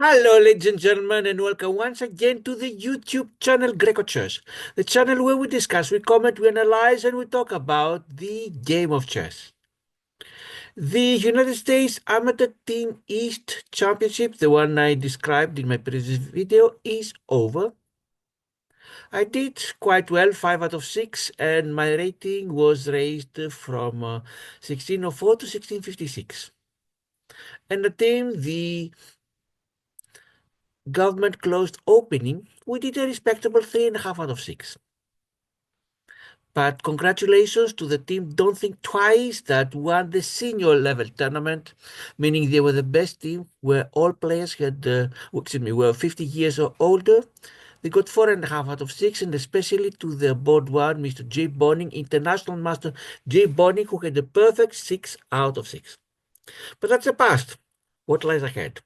Hello, ladies and gentlemen, and welcome once again to the YouTube channel grecochess, the channel where we discuss, we comment, we analyze, and we talk about the game of chess. The United States Amateur Team East Championship, the one I described in my previous video, is over. I did quite well, 5 out of 6, and my rating was raised from 1604 to 1656. And the team, the government closed opening, we did a respectable 3.5 out of 6. But congratulations to the team Don't Think Twice that won the senior level tournament, meaning they were the best team where all players were 50 years or older. They got 4.5 out of 6, and especially to their board one, Mr. J. Bonning, International Master J. Bonning, who had a perfect 6 out of 6. But that's the past. What lies ahead?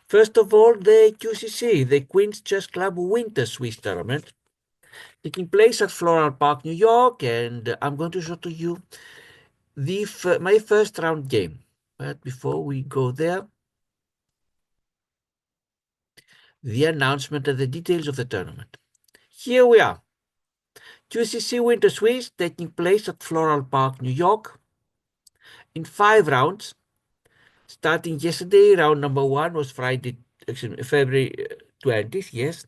First of all, the QCC, the Queen's Chess Club Winter Swiss Tournament, taking place at Floral Park, New York, and I'm going to show to you my first round game. But before we go there, the announcement and the details of the tournament. Here we are. QCC Winter Swiss taking place at Floral Park, New York, in 5 rounds. Starting yesterday, round number 1 was February 20th, yes.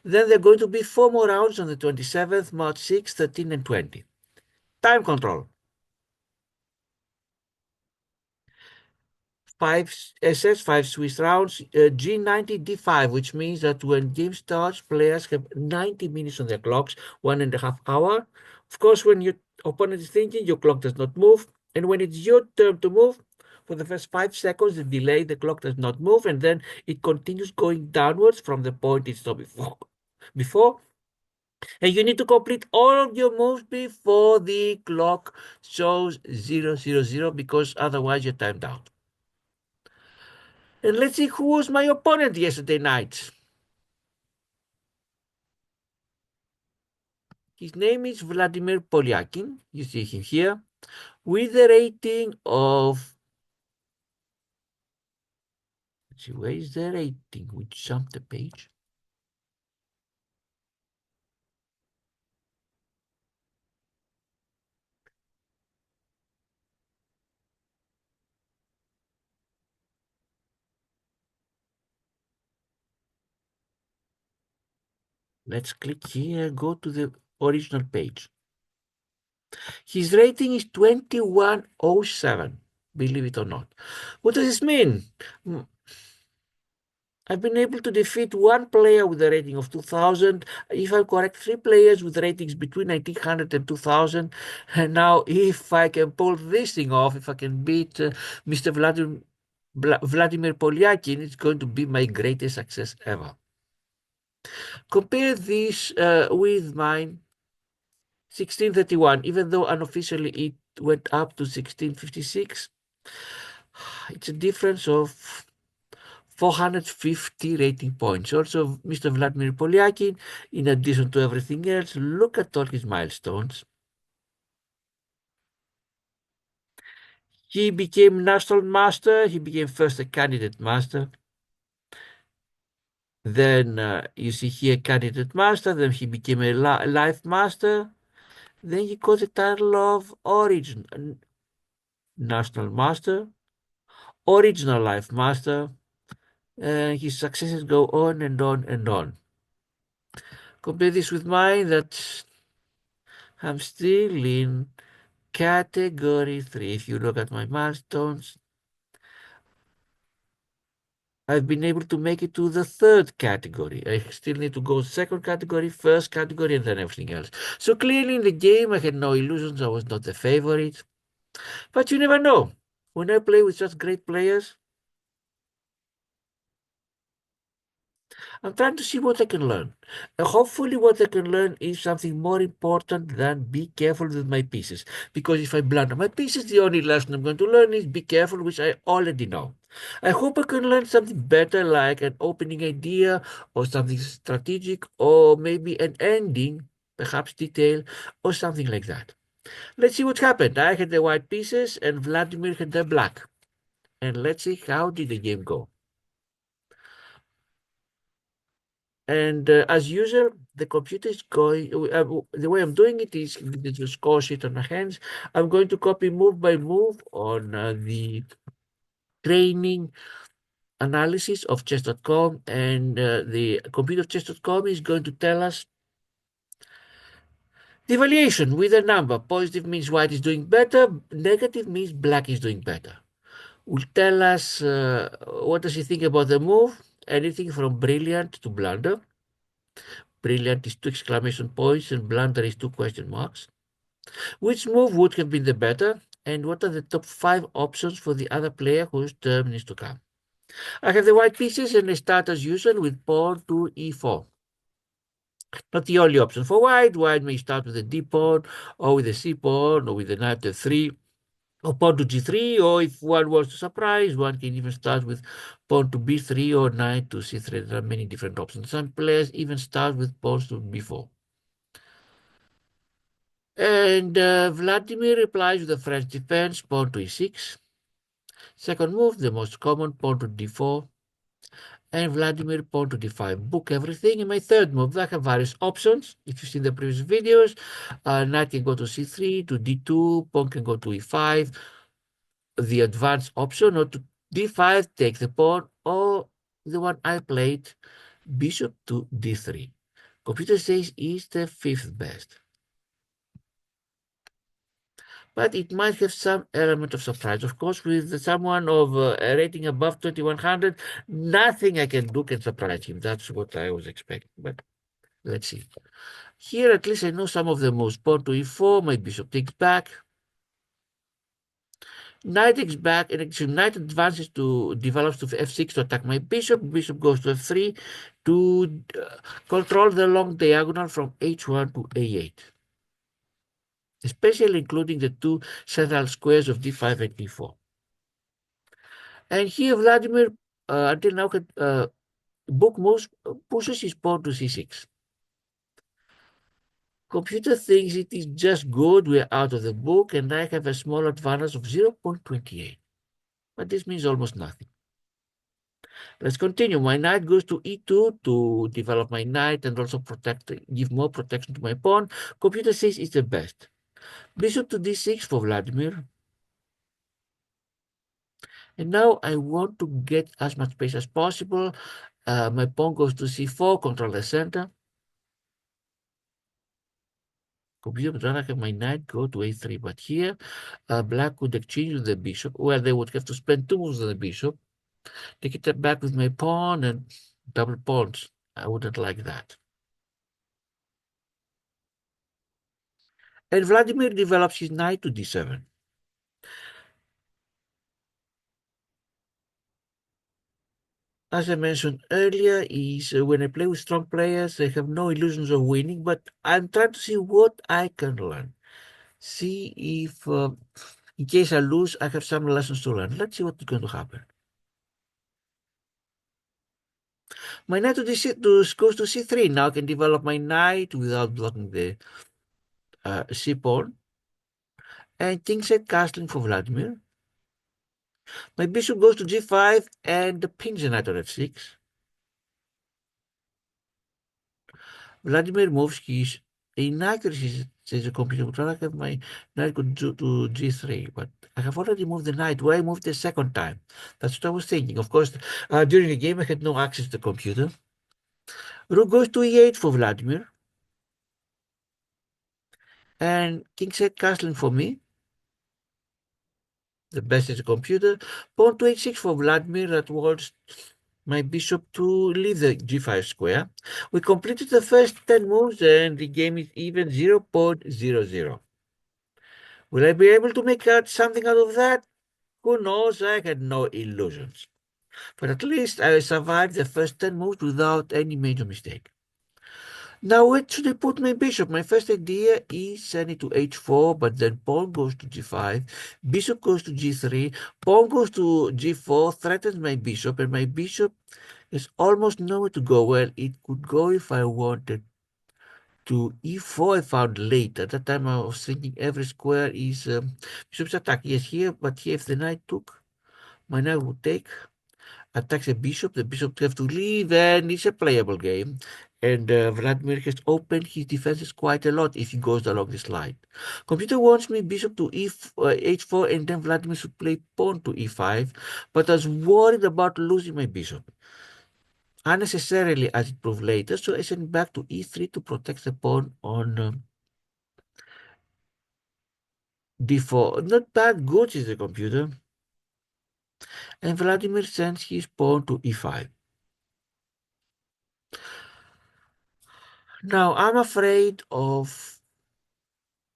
Then there are going to be 4 more rounds on the 27th, March 6th, 13, and 20. Time control. 5 SS, 5 Swiss rounds, G90 D5, which means that when game starts, players have 90 minutes on their clocks, 1.5 hours. Of course, when your opponent is thinking, your clock does not move. And when it's your turn to move, for the first 5 seconds, the delay, the clock does not move, and then it continues going downwards from the point it stopped before. And you need to complete all of your moves before the clock shows 000, because otherwise you're timed out. And let's see who was my opponent yesterday night. His name is Vladimir Polyakin. You see him here with a rating of. Let's see, where is the rating? We jumped the page. Let's click here and go to the original page. His rating is 2107, believe it or not. What does this mean? I've been able to defeat 1 player with a rating of 2000. If I'm correct, 3 players with ratings between 1900 and 2000. And now, if I can pull this thing off, if I can beat Mr. Vladimir Polyakin, it's going to be my greatest success ever. Compare this with mine 1631, even though unofficially it went up to 1656. It's a difference of 450 rating points. Also, Mr. Vladimir Polyakin, in addition to everything else, look at all his milestones. He became National Master. He became first a Candidate Master. Then you see here Candidate Master. Then he became a Life Master. Then he got the title of National Master, Original Life Master. And his successes go on and on and on. Compare this with mine, that I'm still in Category 3. If you look at my milestones, I've been able to make it to the 3rd category. I still need to go 2nd category, 1st category, and then everything else. So clearly in the game, I had no illusions. I was not the favorite. But you never know. When I play with such great players, I'm trying to see what I can learn. Hopefully what I can learn is something more important than be careful with my pieces. Because if I blunder my pieces, the only lesson I'm going to learn is be careful, which I already know. I hope I can learn something better, like an opening idea or something strategic, or maybe an ending, perhaps detail, or something like that. Let's see what happened. I had the white pieces and Vladimir had the black. And let's see how did the game go. And as usual, the computer is going, the way I'm doing it is with the score sheet on my hands. I'm going to copy move by move on the training analysis of chess.com, and the computer of chess.com is going to tell us the evaluation with a number. Positive means white is doing better, negative means black is doing better. Will tell us what does he think about the move, anything from brilliant to blunder. Brilliant is two exclamation points and blunder is two question marks. Which move would have been the better, and what are the top 5 options for the other player whose turn is to come? I have the white pieces and I start as usual with pawn to e4. Not the only option for white. White may start with a d pawn, or with a c pawn, or with a knight f3, or pawn to g3, or if one wants to surprise, one can even start with pawn to b3 or knight to c3. There are many different options. Some players even start with pawns to b4. And Vladimir replies with a French defense, pawn to e6. Second move, the most common, pawn to d4. And Vladimir, pawn to d5. Book everything. In my third move, I have various options. If you've seen the previous videos, knight can go to c3, to d2, pawn can go to e5. The advanced option, or to d5, take the pawn, or the one I played, bishop to d3. Computer says is the fifth best, but it might have some element of surprise. Of course, with someone of a rating above 2100, nothing I can do can surprise him. That's what I was expecting, but let's see. Here, at least I know some of the moves. Pawn to e4, my bishop takes back. Knight takes back, and actually knight advances to, develops to f6 to attack my bishop. Bishop goes to f3 to control the long diagonal from h1 to a8, especially including the two central squares of d5 and d4. And here Vladimir, until now, book moves, pushes his pawn to c6. Computer thinks it is just good, we're out of the book, and I have a small advantage of 0.28. But this means almost nothing. Let's continue. My knight goes to e2 to develop my knight and also give more protection to my pawn. Computer says it's the best. Bishop to d6 for Vladimir. And now I want to get as much space as possible. My pawn goes to c4, control the center. Computer would rather have my knight go to a3, but here black could exchange with the bishop. Well, they would have to spend 2 moves on the bishop. Take it back with my pawn and double pawns. I wouldn't like that. And Vladimir develops his knight to d7. As I mentioned earlier, is when I play with strong players, I have no illusions of winning, but I'm trying to see what I can learn. See if, in case I lose, I have some lessons to learn. Let's see what's going to happen. My knight to d6 goes to c3. Now I can develop my knight without blocking the c pawn. And kingside castling for Vladimir. My bishop goes to g5 and pings the knight on f6. Vladimir moves his inaccuracy, says the computer. Would rather have my knight go to g3, but I have already moved the knight. Why move the second time? That's what I was thinking. Of course, during the game, I had no access to the computer. Rook goes to e8 for Vladimir. And kingside castling for me. The best is the computer. Pawn to h6 for Vladimir. That wants my bishop to leave the g5 square. We completed the first 10 moves and the game is even 0.00. Will I be able to make out something out of that? Who knows? I had no illusions. But at least I survived the first 10 moves without any major mistake. Now where should I put my bishop? My first idea is send it to h4, but then pawn goes to g5, bishop goes to g3, pawn goes to g4, threatens my bishop, and my bishop is almost nowhere to go. Well, it could go if I wanted to e4. I found late. At that time I was thinking every square is bishop's attack. Yes, here, but here if the knight took, my knight would take. attacks a bishop. The bishop have to leave, and it's a playable game. And Vladimir has opened his defenses quite a lot if he goes along this line. Computer wants me bishop to h4, and then Vladimir should play pawn to e5, but I was worried about losing my bishop unnecessarily, as it proved later, so I sent back to e3 to protect the pawn on d4. Not bad, good is the computer. And Vladimir sends his pawn to e5. Now, I'm afraid of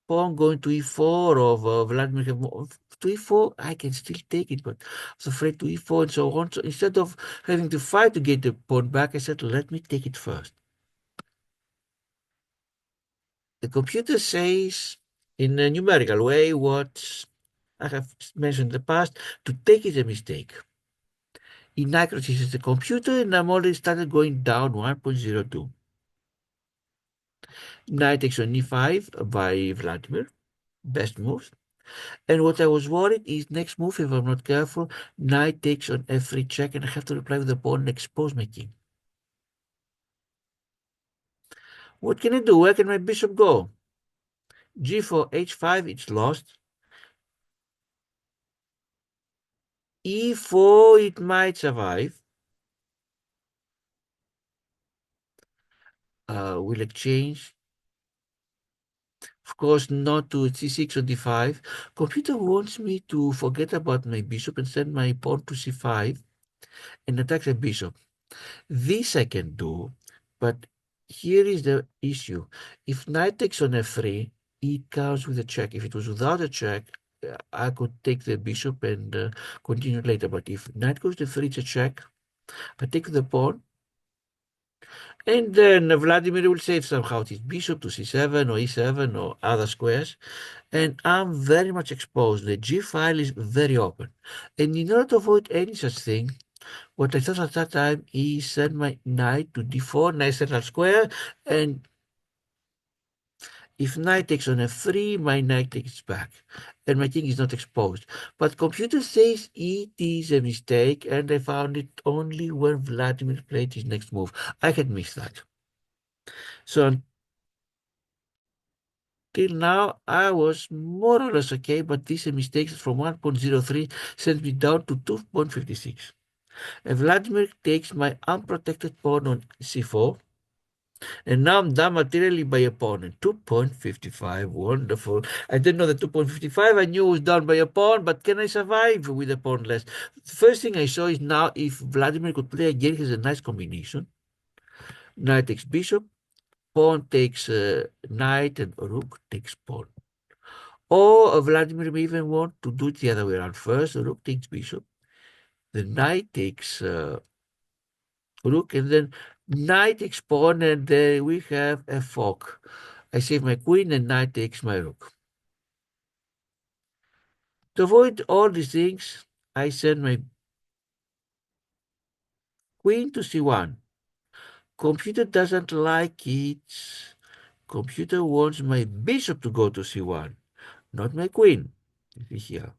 pawn going to e4, of Vladimir to e4. I can still take it, but I was afraid to e4 and so on. So instead of having to fight to get the pawn back, I said, let me take it first. The computer says in a numerical way what I have mentioned in the past: to take is a mistake. Inaccuracy is the computer, and I'm already started going down 1.02. Knight takes on e5 by Vladimir. Best moves. And what I was worried is next move, if I'm not careful, knight takes on f3 check, and I have to reply with the pawn and expose my king. What can I do? Where can my bishop go? g4, h5, it's lost. e4, it might survive. We'll exchange. Of course, not to c6 or d5. Computer wants me to forget about my bishop and send my pawn to c5 and attack the bishop. This I can do, but here is the issue. If knight takes on f3, it counts with a check. If it was without a check, I could take the bishop and continue later. But if knight goes to f3, it's a check. I take the pawn, and then Vladimir will save somehow his bishop to c7 or e7 or other squares. And I'm very much exposed. The G file is very open. And in order to avoid any such thing, what I thought at that time is send my knight to d4, nice central square, and if knight takes on f3, my knight takes back, and my king is not exposed. But computer says it is a mistake, and I found it only when Vladimir played his next move. I had missed that. So till now, I was more or less okay, but these mistakes from 1.03 sent me down to 2.56. And Vladimir takes my unprotected pawn on c4, and now I'm done materially by a pawn. And 2.55, wonderful. I didn't know the 2.55. I knew it was done by a pawn, but can I survive with a pawn less? The first thing I saw is now if Vladimir could play again, he has a nice combination. Knight takes bishop, pawn takes knight, and rook takes pawn. Or Vladimir may even want to do it the other way around. First, rook takes bishop, the knight takes rook, and then knight takes pawn, and we have a fork. I save my queen, and knight takes my rook. To avoid all these things, I send my queen to c1. Computer doesn't like it. Computer wants my bishop to go to c1, not my queen. Here.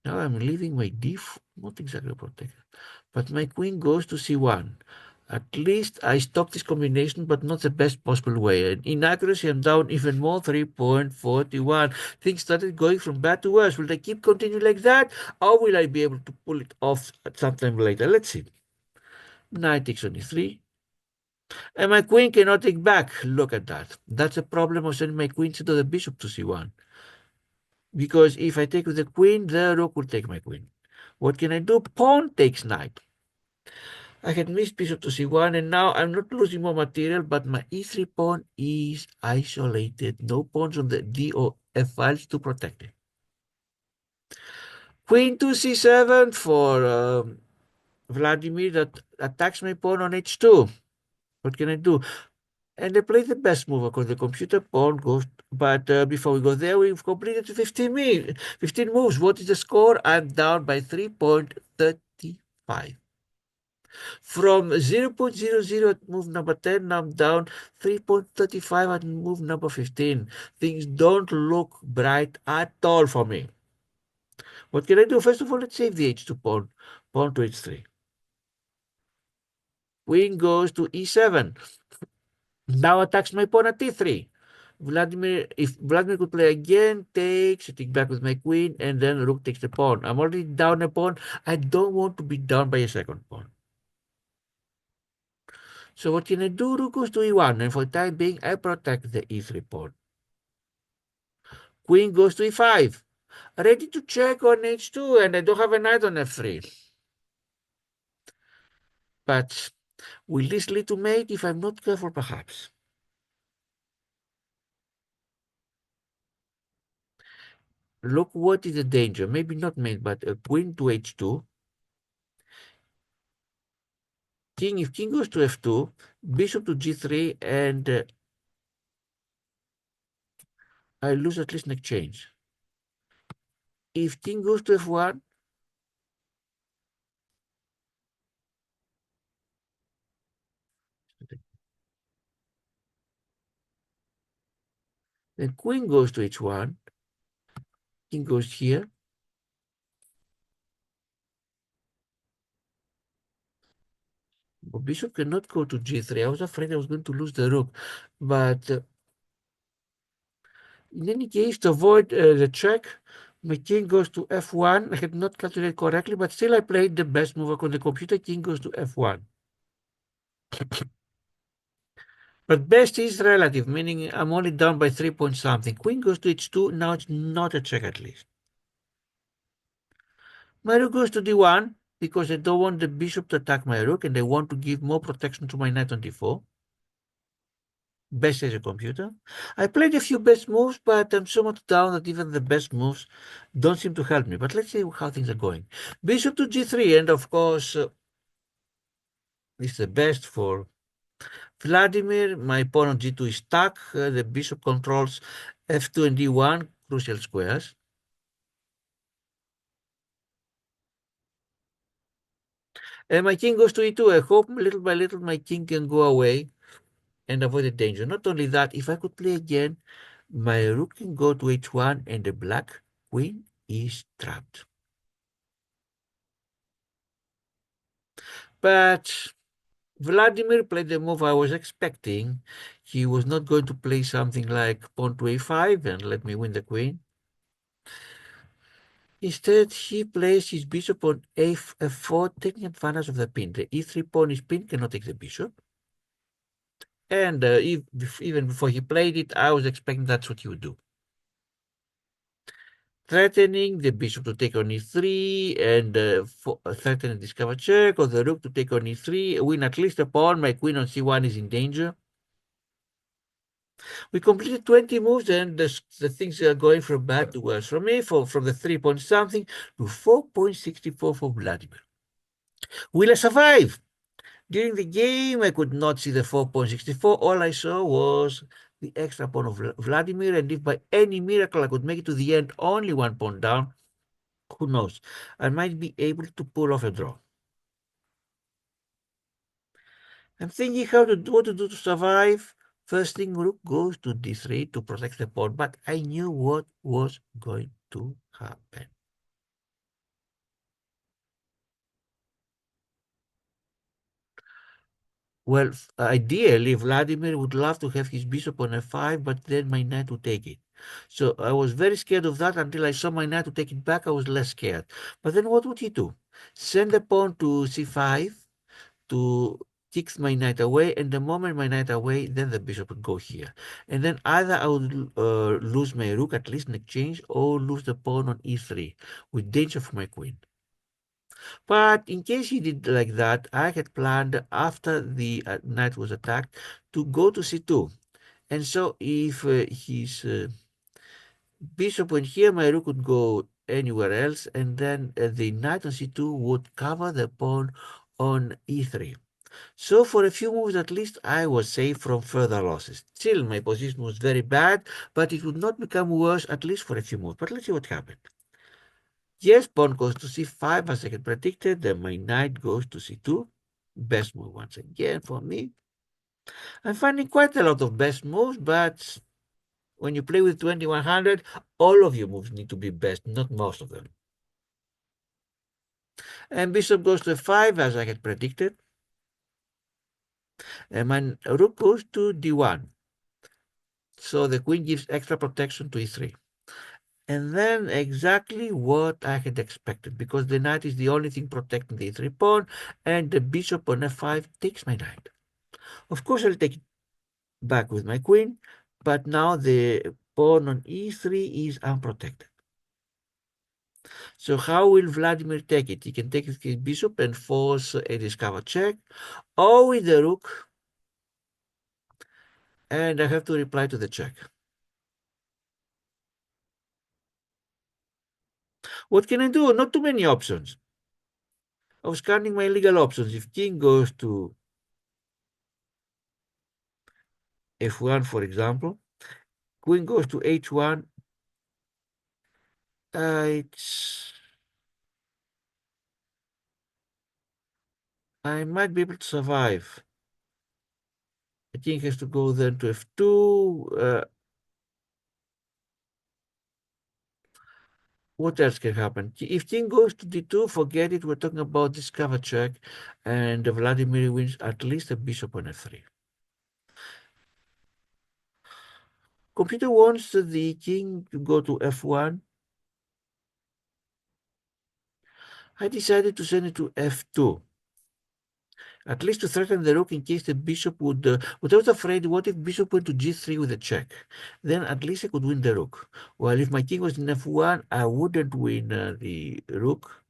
Now I'm leaving my d4, not exactly protected, but my queen goes to c1. At least I stopped this combination, but not the best possible way. And in accuracy, I'm down even more, 3.41. Things started going from bad to worse. Will they keep continuing like that, or will I be able to pull it off at some time later? Let's see. Knight takes on e3. And my queen cannot take back. Look at that. That's a problem of sending my queen to the bishop to c1. Because if I take with the queen, the rook will take my queen. What can I do? Pawn takes knight. I had missed bishop to c1, and now I'm not losing more material, but my e3 pawn is isolated. No pawns on the d or f files to protect it. Queen to c7 for Vladimir that attacks my pawn on h2. What can I do? And I play the best move because the computer pawn goes. But before we go there, we've completed 15 moves. What is the score? I'm down by 3.35. From 0.00 at move number 10, now I'm down 3.35 at move number 15. Things don't look bright at all for me. What can I do? First of all, let's save the h2 pawn. Pawn to h3. Queen goes to e7. Now attacks my pawn at t3. If Vladimir could play again, takes, I take back with my queen, and then rook takes the pawn. I'm already down a pawn. I don't want to be down by a second pawn. So what can I do? Rook goes to e1, and for the time being, I protect the e3 pawn. Queen goes to e5. Ready to check on h2, and I don't have a knight on f3. But will this lead to mate if I'm not careful, perhaps? Look what is the danger. Maybe not mate, but a queen to h2. If king goes to f2, bishop to g3, and I lose at least an exchange. If king goes to f1, then queen goes to h1, king goes here. But bishop cannot go to g3. I was afraid I was going to lose the rook. But in any case, to avoid the check, my king goes to f1. I had not calculated correctly, but still I played the best move on the computer. King goes to f1. But best is relative, meaning I'm only down by 3 point something. Queen goes to h2. Now it's not a check at least. My rook goes to d1 because I don't want the bishop to attack my rook and I want to give more protection to my knight on d4. Best as a computer. I played a few best moves, but I'm so much down that even the best moves don't seem to help me. But let's see how things are going. Bishop to g3, and of course, this is the best for Vladimir. My pawn on g2 is stuck. The bishop controls f2 and d1, crucial squares. And my king goes to e2. I hope little by little my king can go away and avoid the danger. Not only that, if I could play again, my rook can go to h1 and the black queen is trapped. But Vladimir played the move I was expecting. He was not going to play something like pawn to a5 and let me win the queen. Instead, he plays his bishop on f4, taking advantage of the pin. The e3 pawn is pinned, cannot take the bishop. And even before he played it, I was expecting that's what he would do. Threatening the bishop to take on e3 and threatening discover check, or the rook to take on e3, win at least a pawn. My queen on c1 is in danger. We completed 20 moves and the things are going from bad to worse. From me, from the 3 point something to 4.64 for Vladimir. Will I survive? During the game, I could not see the 4.64. All I saw was the extra pawn of Vladimir, and if by any miracle I could make it to the end, only 1 pawn down, who knows? I might be able to pull off a draw. I'm thinking what to do to survive. First thing, rook goes to d3 to protect the pawn, but I knew what was going to happen. Well, ideally, Vladimir would love to have his bishop on f5, but then my knight would take it. So I was very scared of that until I saw my knight to take it back. I was less scared. But then what would he do? Send the pawn to c5 to kick my knight away, and the moment my knight away, then the bishop would go here. And then either I would lose my rook, at least in exchange, or lose the pawn on e3, with danger for my queen. But in case he did like that, I had planned after the knight was attacked to go to c2. And so if his bishop went here, my rook would go anywhere else, and then the knight on c2 would cover the pawn on e3. So for a few moves at least, I was safe from further losses. Still, my position was very bad, but it would not become worse, at least for a few moves. But let's see what happened. Yes, pawn goes to c5 as I had predicted. Then my knight goes to c2. Best move once again for me. I'm finding quite a lot of best moves, but when you play with 2100, all of your moves need to be best, not most of them. And bishop goes to f5, as I had predicted. And my rook goes to d1. So the queen gives extra protection to e3. And then exactly what I had expected, because the knight is the only thing protecting the e3 pawn, and the bishop on f5 takes my knight. Of course, I'll take it back with my queen, but now the pawn on e3 is unprotected. So how will Vladimir take it? He can take his bishop and force a discover check, or with the rook, and I have to reply to the check. What can I do? Not too many options. I was counting my legal options. If king goes to f1, for example, queen goes to h1, I might be able to survive. The king has to go then to f2. What else can happen? If king goes to d2, forget it. We're talking about discover check, and Vladimir wins at least a bishop on f3. Computer wants the king to go to f1. I decided to send it to f2. At least to threaten the rook in case the bishop would... but I was afraid, what if bishop went to g3 with a check? Then at least I could win the rook. Well, if my king was in f1, I wouldn't win the rook,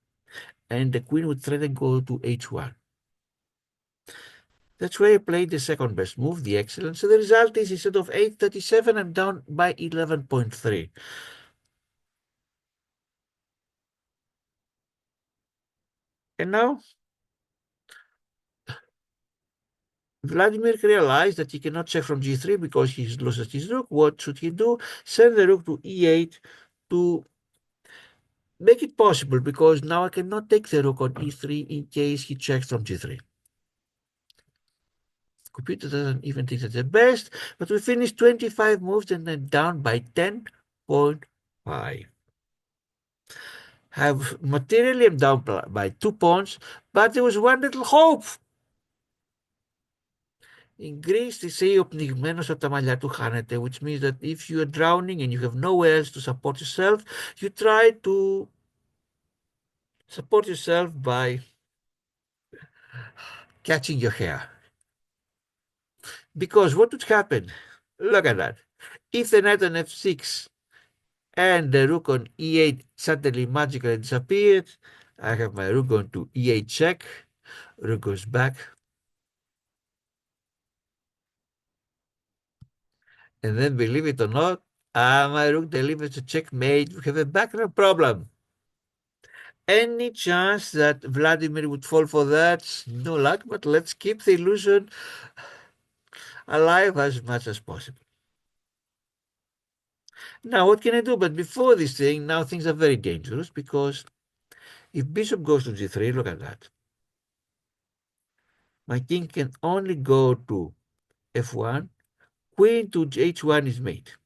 and the queen would threaten go to h1. That's why I played the second best move, the excellent. So the result is, instead of 837, I'm down by 11.3. And now Vladimir realized that he cannot check from g3 because he loses his rook. What should he do? Send the rook to e8 to make it possible, because now I cannot take the rook on e3 in case he checks from g3. Computer doesn't even think that's the best, but we finished 25 moves and then down by 10.5. Have materially am down by 2 points, but there was one little hope. In Greece, they say ο πνιγμένος από τα μαλλιά του χάνεται, which means that if you are drowning and you have nowhere else to support yourself, you try to support yourself by catching your hair. Because what would happen? Look at that. If the knight on f6 and the rook on e8 suddenly magically disappeared, I have my rook going to e8 check, rook goes back, and then believe it or not, my rook delivers a checkmate. We have a background problem. Any chance that Vladimir would fall for that? No luck, but let's keep the illusion alive as much as possible. Now, what can I do? But before this thing, now things are very dangerous, because if bishop goes to g3, look at that. My king can only go to f1. Queen to h1 is mate.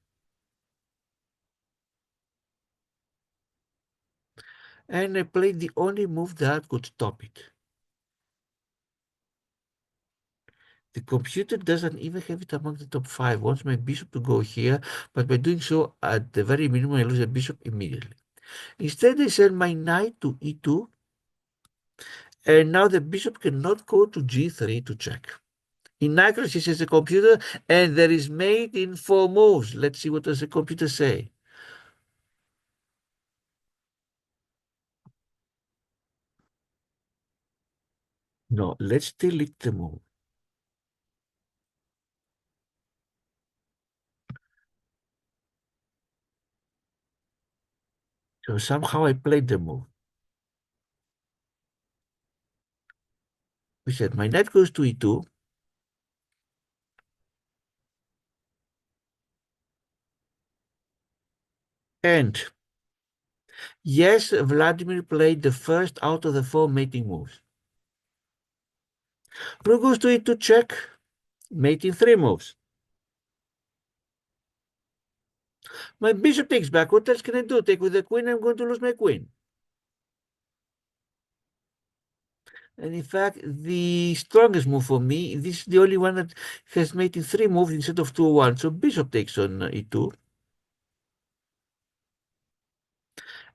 And I played the only move that could stop it. The computer doesn't even have it among the top 5. Wants my bishop to go here, but by doing so, at the very minimum, I lose a bishop immediately. Instead, I send my knight to e2, and now the bishop cannot go to g3 to check. Inaccuracy, says the computer, and there is mate in 4 moves. Let's see what does the computer say. No, let's delete the move. So somehow I played the move. We said my knight goes to e2, and yes, Vladimir played the first out of the 4 mating moves. Rook goes to e2 check, mating 3 moves. My bishop takes back. What else can I do? Take with the queen, I'm going to lose my queen. And in fact, the strongest move for me, this is the only one that has made in 3 moves instead of 2-1. So bishop takes on e2.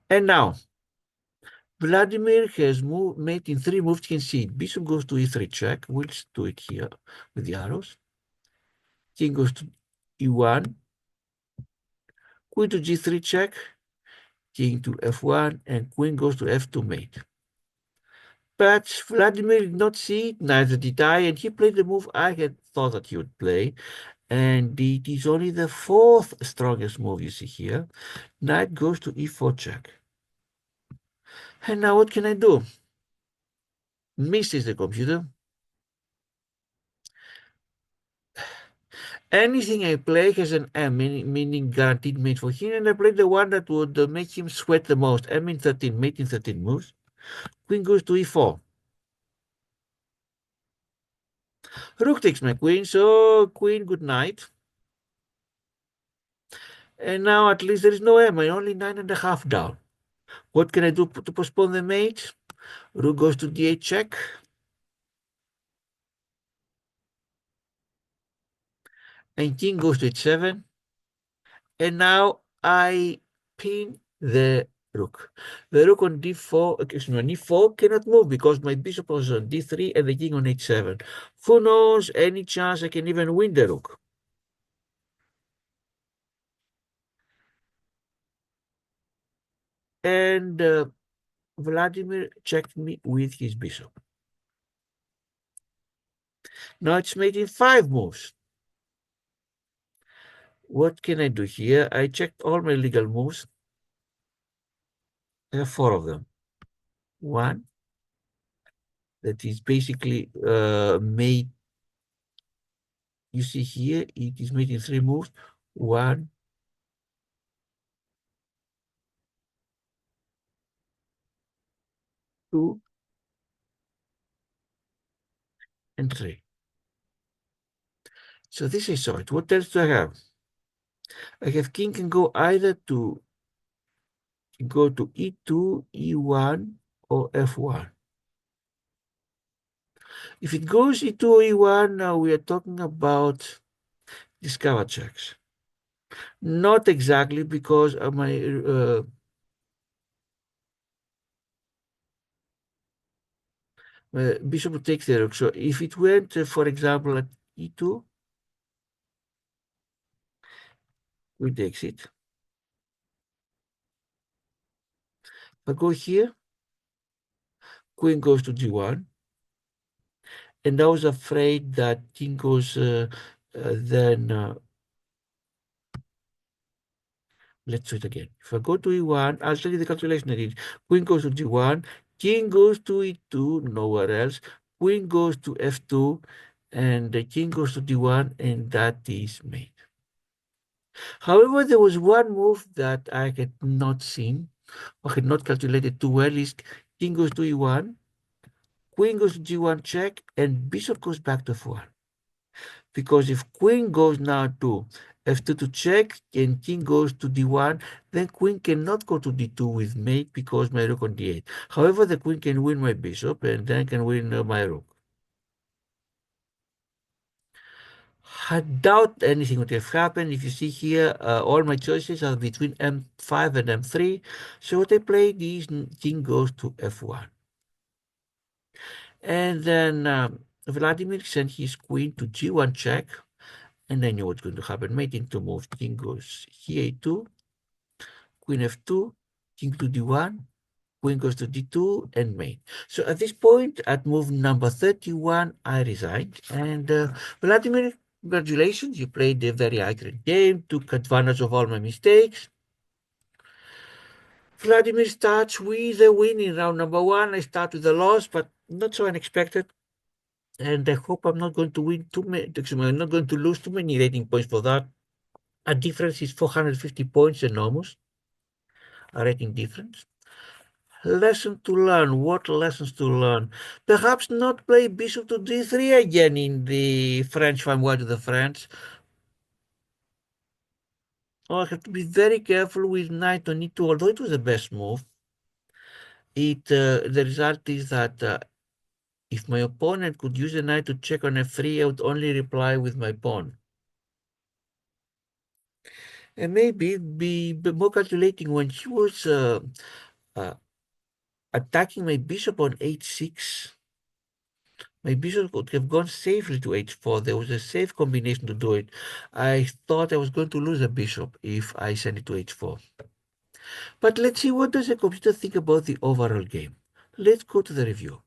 And now, Vladimir has made in 3 moves concede. Bishop goes to e3 check. We'll do it here with the arrows. King goes to e1. Queen to g3 check. King to f1. And queen goes to f2 mate. But Vladimir did not see it, neither did I, and he played the move I had thought that he would play. And it is only the 4th strongest move you see here. Knight goes to e4 check. And now what can I do? Misses the computer. Anything I play has an M, meaning guaranteed mate for him, and I played the one that would make him sweat the most. M in 13, mate in 13 moves. Queen goes to e4. Rook takes my queen, so queen, good night. And now at least there is no M, I only 9.5 down. What can I do to postpone the mate? Rook goes to d8 check. And king goes to h7. And now I pin the rook. The rook on d4, excuse me, on e4 cannot move because my bishop was on d3 and the king on h7. Who knows, any chance I can even win the rook. And Vladimir checked me with his bishop. Now it's made in 5 moves. What can I do here? I checked all my legal moves. I have 4 of them. One, that is basically made, you see here, it is made in 3 moves. 1, 2, and 3. So this is it. What else do I have? I have king can go either to e2, e1, or f1. If it goes e2 or e1, now we are talking about discover checks. Not exactly, because my bishop takes the rook. So if it went, for example, at e2, we takes it. If I go here, queen goes to g1. And I was afraid that king goes then let's do it again. If I go to e1, I'll tell you the calculation I did. Queen goes to g1, king goes to e2, nowhere else. Queen goes to f2, and the king goes to d1, and that is mate. However, there was one move that I had not seen, or had not calculated too well, is king goes to e1, queen goes to g1 check, and bishop goes back to f1. Because if queen goes now to f2 to check and king goes to d1, then queen cannot go to d2 with mate because my rook on d8. However, the queen can win my bishop and then can win my rook. I doubt anything would have happened. If you see here, all my choices are between m5 and m3. So what I played is king goes to f1. And then Vladimir sent his queen to g1 check. And I knew what's going to happen. Mating to move. King goes here a2, queen f2, king to d1, queen goes to d2, and mate. So at this point, at move number 31, I resigned. And Vladimir, congratulations. You played a very accurate game, took advantage of all my mistakes. Vladimir starts with a win in round number 1. I start with a loss, but not so unexpected. And I hope I'm not going to win too many. I'm not going to lose too many rating points for that. A difference is 450 points, enormous. A rating difference. Lesson to learn. What lessons to learn? Perhaps not play bishop to d3 again in the French, if I'm going to the French. Oh, I have to be very careful with knight on e2, although it was the best move. The result is that If my opponent could use a knight to check on f3, I would only reply with my pawn. And maybe be more calculating when he was uh, attacking my bishop on h6. My bishop could have gone safely to h4. There was a safe combination to do it. I thought I was going to lose a bishop if I sent it to h4. But let's see, what does the computer think about the overall game? Let's go to the review.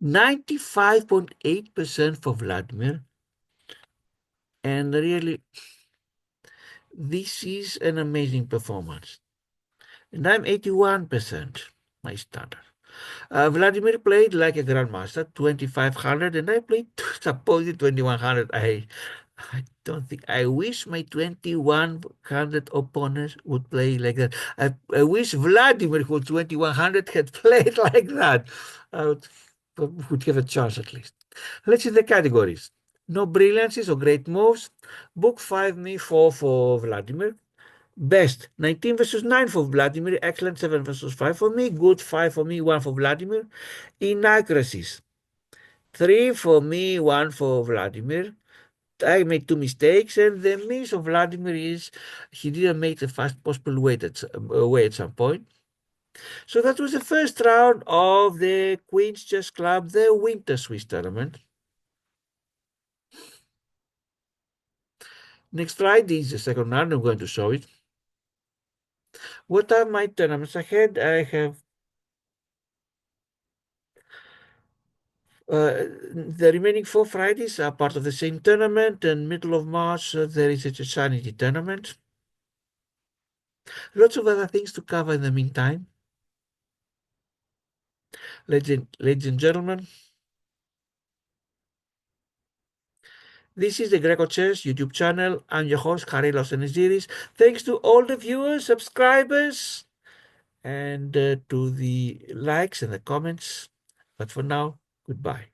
"95.8% for Vladimir, and really, this is an amazing performance. And I'm 81%, my standard. Vladimir played like a grandmaster, 2500, and I played supposedly 2100. I don't think. I wish my 2100 opponents would play like that. I wish Vladimir, who 2100, had played like that. I would have a chance at least. Let's see the categories. No brilliances or great moves. Book 5, me 4 for Vladimir. Best 19 versus 9 for Vladimir. Excellent 7 versus 5 for me. Good 5 for me, 1 for Vladimir. Inaccuracies 3 for me, 1 for Vladimir. I made 2 mistakes, and the miss of Vladimir is he didn't make the fast possible way at some point. So that was the first round of the Queen's Chess Club, the Winter Swiss Tournament. Next Friday is the second round. I'm going to show it. What are my tournaments ahead? I have the remaining 4 Fridays are part of the same tournament, and middle of March there is a Chessanity tournament. Lots of other things to cover in the meantime. Ladies and gentlemen, this is the grecochess YouTube channel. I'm your host, Karilos Eniziris. Thanks to all the viewers, subscribers, and to the likes and the comments. But for now, goodbye.